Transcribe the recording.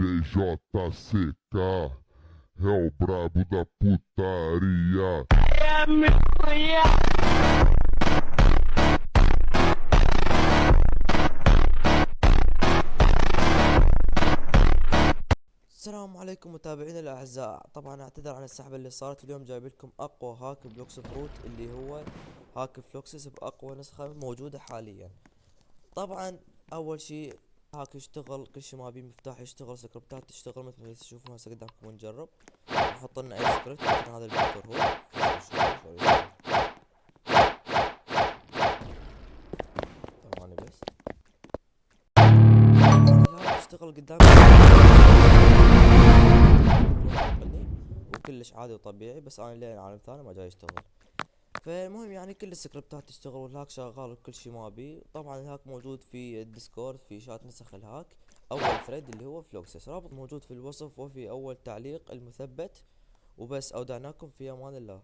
PJCK é o brabo da putaria. السلام عليكم متابعينا الاعزاء. طبعا اعتذر عن السحبه اللي صارت اليوم. جايب لكم اقوى هاك بلوكس فروت اللي هو هاك فلوكسس باقوى نسخه موجوده حاليا. طبعا اول شيء هاك يشتغل، كل شيء ما بيه مفتاح يشتغل، سكريبتات تشتغل مثل ما تشوفون هسه قدامكم. نجرب نحط لنا اي سكريبت مثل هذا الفيكتور هو. ثواني بس. الهاك يشتغل قدامكم وكلش عادي وطبيعي، بس انا لين عالم ثاني ما جاي يشتغل. فالمهم يعني كل السكريبتات تشتغل والهاك شغال وكل شي ما بي. طبعا الهاك موجود في الديسكورد في شات نسخ الهاك. اول ثريد اللي هو فلوكسس، رابط موجود في الوصف وفي اول تعليق المثبت. وبس اودعناكم في امان الله.